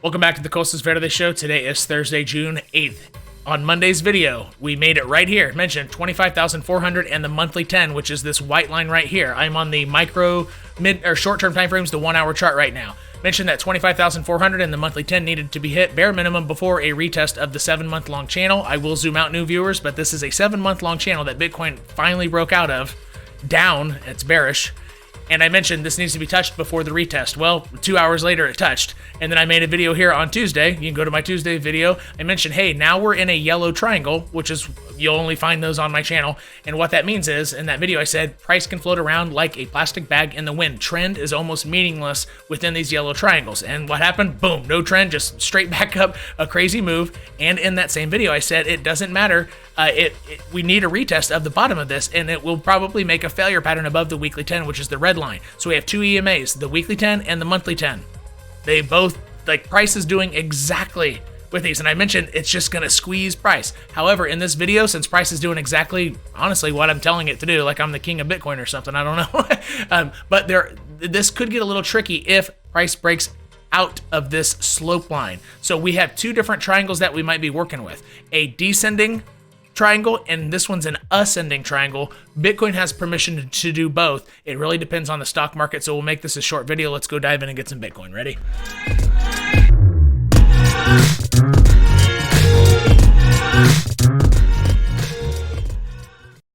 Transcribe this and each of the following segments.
Welcome back to the Cosasverdes show. Today is Thursday, June 8th. On Monday's video, we made it right here. Mentioned 25,400 and the monthly 10, which is this white line right here. I'm on the micro, mid, or short-term time frames, the 1 hour chart right now. Mentioned that 25,400 and the monthly 10 needed to be hit bare minimum before a retest of the 7-month long channel. I will zoom out, new viewers, but this is a 7-month long channel that Bitcoin finally broke out of. Down, it's bearish. And I mentioned this needs to be touched before the retest. Well, 2 hours later it touched. And then I made a video here on Tuesday. You can go to my Tuesday video. I mentioned, hey, now we're in a yellow triangle, which is, you'll only find those on my channel. And what that means is, in that video I said, price can float around like a plastic bag in the wind. Trend is almost meaningless within these yellow triangles. And what happened? Boom, no trend, just straight back up, a crazy move. And in that same video I said, it doesn't matter. We need a retest of the bottom of this, and it will probably make a failure pattern above the weekly 10, which is the red line. So we have two EMAs, the weekly 10 and the monthly 10. They both, like, price is doing exactly with these, and I mentioned it's just going to squeeze price. However, in this video, since price is doing exactly, honestly, what I'm telling it to do, like I'm the king of Bitcoin or something, I don't know. But this could get a little tricky if price breaks out of this slope line. So we have two different triangles that we might be working with. A descending triangle, and this one's an ascending triangle. Bitcoin has permission to do both. It really depends on the stock market, so we'll make this a short video. Let's go dive in and get some Bitcoin. Ready?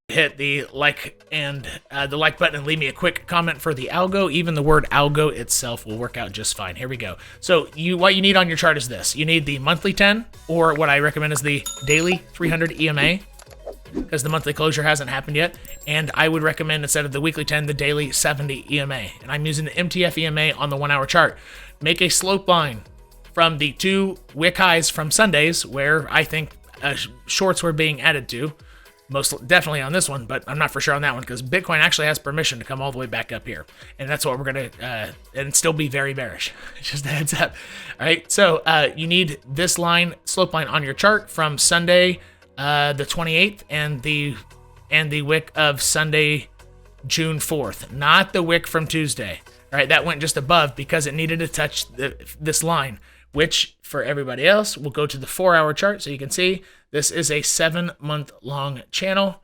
Hit the like and the like button and leave me a quick comment for the algo. Even the word algo itself will work out just fine. Here we go. So what you need on your chart is this. You need the monthly 10, or what I recommend is the daily 300 EMA, because the monthly closure hasn't happened yet. And I would recommend, instead of the weekly 10, the daily 70 EMA. And I'm using the MTF EMA on the 1 hour chart. Make a slope line from the two wick highs from Sundays, where I think shorts were being added to. Most definitely on this one, but I'm not for sure on that one, because Bitcoin actually has permission to come all the way back up here. And that's what we're going to, and still be very bearish. Just a heads up. All right, so you need this line, slope line on your chart from Sunday, the 28th, and the wick of Sunday, June 4th, not the wick from Tuesday. All right, that went just above because it needed to touch this line, which for everybody else, we'll go to the 4 hour chart so you can see this is a 7-month long channel.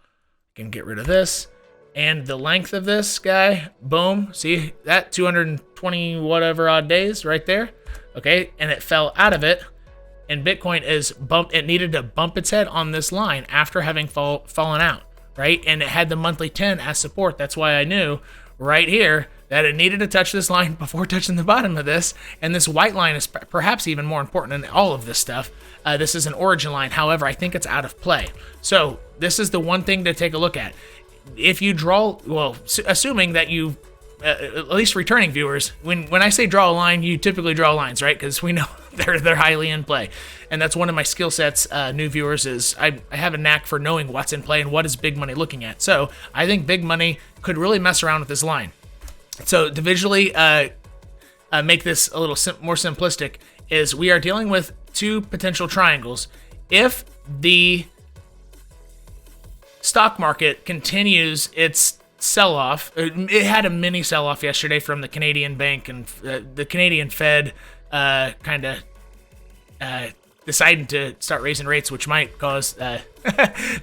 You can get rid of this. And the length of this guy, boom, see that 220 whatever odd days right there. Okay, and it fell out of it. And Bitcoin it needed to bump its head on this line after having fallen out, right? And it had the monthly 10 as support. That's why I knew right here that it needed to touch this line before touching the bottom of this. And this white line is perhaps even more important than all of this stuff. This is an origin line. However, I think it's out of play. So this is the one thing to take a look at. If you draw, well, assuming that you, at least returning viewers, when I say draw a line, you typically draw lines, right? Because we know they're highly in play. And that's one of my skill sets, new viewers, is I have a knack for knowing what's in play and what is big money looking at. So I think big money could really mess around with this line. So to visually make this a little more simplistic, is we are dealing with two potential triangles. If the stock market continues its sell-off, it had a mini sell-off yesterday from the Canadian bank and the Canadian Fed kind of deciding to start raising rates, which might cause the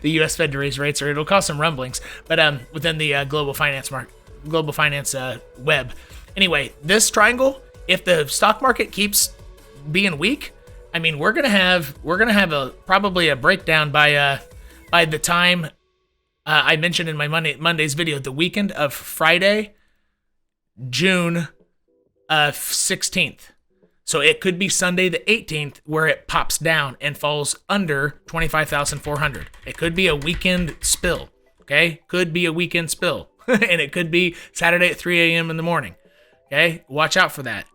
U.S. Fed to raise rates, or it'll cause some rumblings. But within the global finance web. Anyway, this triangle, if the stock market keeps being weak, I mean, we're gonna have probably a breakdown by the time I mentioned in my Monday's video, the weekend of Friday, June 16th. So it could be Sunday the 18th where it pops down and falls under 25,400. It could be a weekend spill. Okay, could be a weekend spill. And it could be Saturday at 3 a.m. in the morning. Okay, watch out for that.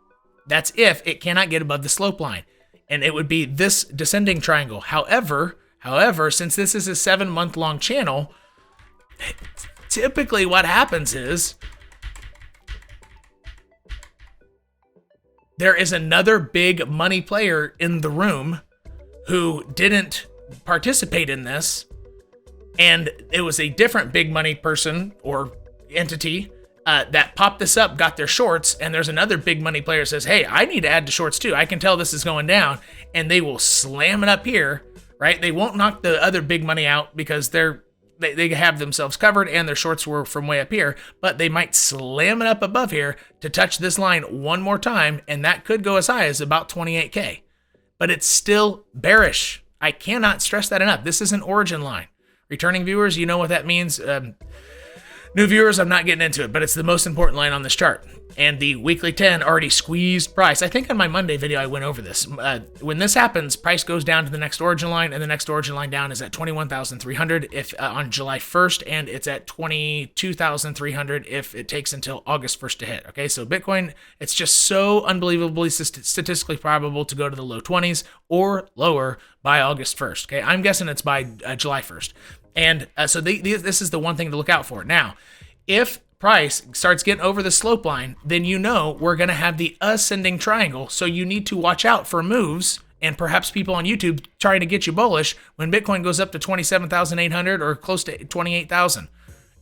That's if it cannot get above the slope line. And it would be this descending triangle. However, since this is a 7-month long channel, typically what happens is there is another big money player in the room who didn't participate in this, and it was a different big money person or entity that popped this up, got their shorts, and there's another big money player that says, hey, I need to add to shorts too. I can tell this is going down, and they will slam it up here, right? They won't knock the other big money out because they have themselves covered and their shorts were from way up here, but they might slam it up above here to touch this line one more time, and that could go as high as about 28K. But it's still bearish. I cannot stress that enough. This is an origin line. Returning viewers, you know what that means. New viewers, I'm not getting into it, but it's the most important line on this chart. And the weekly 10 already squeezed price. I think on my Monday video, I went over this. When this happens, price goes down to the next origin line, and the next origin line down is at 21,300 if on July 1st, and it's at 22,300 if it takes until August 1st to hit. Okay, so Bitcoin, it's just so unbelievably statistically probable to go to the low 20s or lower by August 1st. Okay, I'm guessing it's by July 1st. And so this is the one thing to look out for. Now, if price starts getting over the slope line, then you know we're going to have the ascending triangle. So you need to watch out for moves and perhaps people on YouTube trying to get you bullish when Bitcoin goes up to 27,800 or close to 28,000.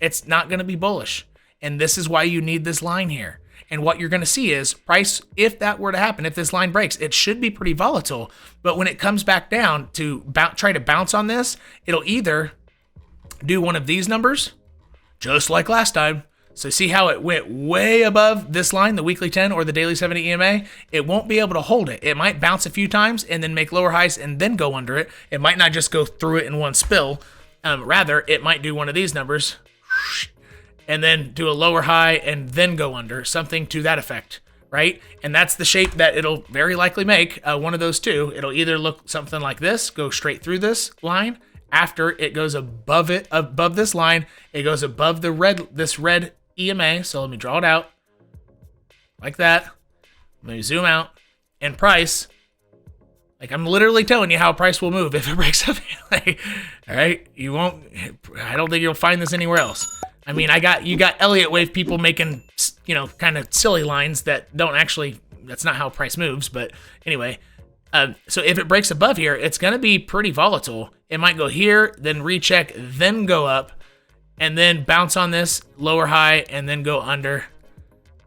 It's not going to be bullish. And this is why you need this line here. And what you're going to see is price, if that were to happen, if this line breaks, it should be pretty volatile. But when it comes back down to try to bounce on this, it'll either do one of these numbers, just like last time. So see how it went way above this line, the weekly 10 or the daily 70 EMA? It won't be able to hold it. It might bounce a few times and then make lower highs and then go under it. It might not just go through it in one spill. Rather, it might do one of these numbers and then do a lower high and then go under, something to that effect, right? And that's the shape that it'll very likely make, one of those two. It'll either look something like this, go straight through this line. After it goes above this line, it goes above this red EMA. So let me draw it out like that. Let me zoom out, and price, like I'm literally telling you how price will move if it breaks up. Like, all right, I don't think you'll find this anywhere else. I mean, you got Elliott wave people making, kind of silly lines that don't actually, that's not how price moves. But anyway, so if it breaks above here, it's going to be pretty volatile. It might go here, then recheck, then go up, and then bounce on this lower high, and then go under,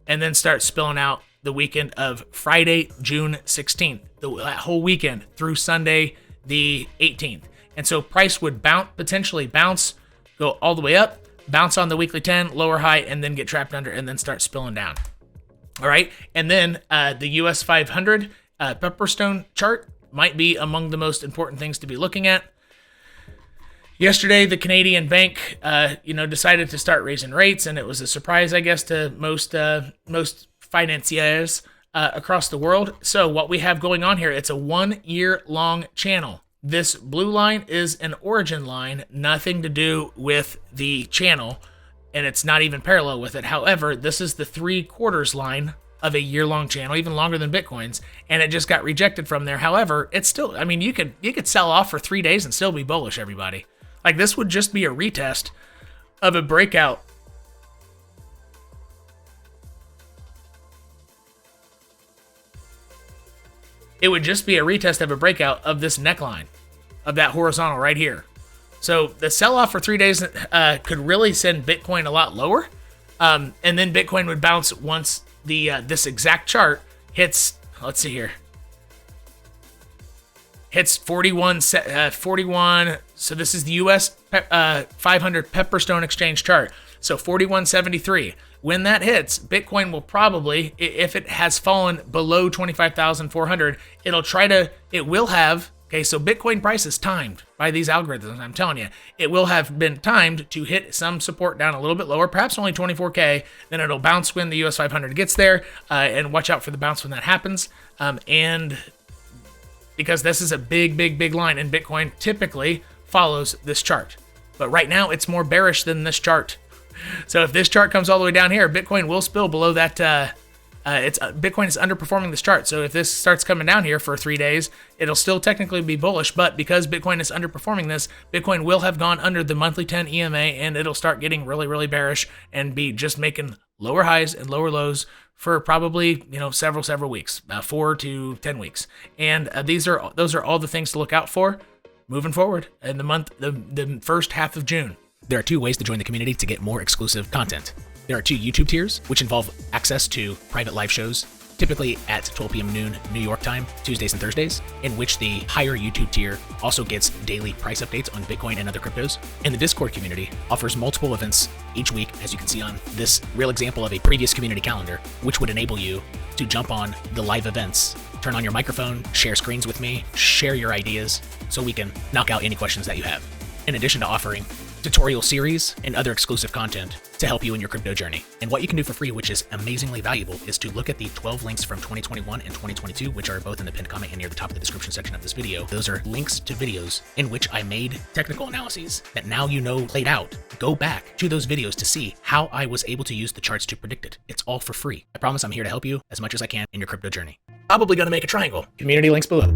and then start spilling out the weekend of Friday, June 16th, that whole weekend through Sunday, the 18th. And so price would potentially bounce, go all the way up, bounce on the weekly 10, lower high, and then get trapped under, and then start spilling down. All right, and then the US 500 Pepperstone chart might be among the most important things to be looking at. Yesterday, the Canadian bank, decided to start raising rates, and it was a surprise, I guess, to most financiers across the world. So what we have going on here, it's a 1 year long channel. This blue line is an origin line, nothing to do with the channel, and it's not even parallel with it. However, this is the 3/4 line of a year-long channel, even longer than Bitcoin's, and it just got rejected from there. However, it's still, I mean, you could sell off for 3 days and still be bullish, everybody. Like, this would just be a retest of a breakout. It would just be a retest of a breakout of this neckline, of that horizontal right here. So the sell-off for 3 days could really send Bitcoin a lot lower, and then Bitcoin would bounce once this exact chart hits, let's see here, hits 41, so this is the US 500 Pepperstone Exchange chart, so 41.73. When that hits, Bitcoin will probably, if it has fallen below 25,400, it will have, okay, so Bitcoin price is timed by these algorithms, I'm telling you. It will have been timed to hit some support down a little bit lower, perhaps only 24K, then it'll bounce when the US 500 gets there, and watch out for the bounce when that happens. And because this is a big, big, big line, and Bitcoin typically follows this chart. But right now, it's more bearish than this chart. So if this chart comes all the way down here, Bitcoin will spill below that. Bitcoin is underperforming this chart. So if this starts coming down here for 3 days, it'll still technically be bullish. But because Bitcoin is underperforming this, Bitcoin will have gone under the monthly 10 EMA, and it'll start getting really, really bearish and be just making lower highs and lower lows for probably, several weeks, 4 to 10 weeks. And those are all the things to look out for moving forward in the first half of June. There are 2 ways to join the community to get more exclusive content. There are 2 YouTube tiers, which involve access to private live shows, typically at 12 p.m. noon New York time, Tuesdays and Thursdays, in which the higher YouTube tier also gets daily price updates on Bitcoin and other cryptos. And the Discord community offers multiple events each week, as you can see on this real example of a previous community calendar, which would enable you to jump on the live events, turn on your microphone, share screens with me, share your ideas, so we can knock out any questions that you have. In addition to offering tutorial series and other exclusive content to help you in your crypto journey. And what you can do for free, which is amazingly valuable, is to look at the 12 links from 2021 and 2022, which are both in the pinned comment and near the top of the description section of this video. Those are links to videos in which I made technical analyses that now you know laid out. Go back to those videos to see how I was able to use the charts to predict it. It's all for free. I promise I'm here to help you as much as I can in your crypto journey. Probably going to make a triangle. Community links below.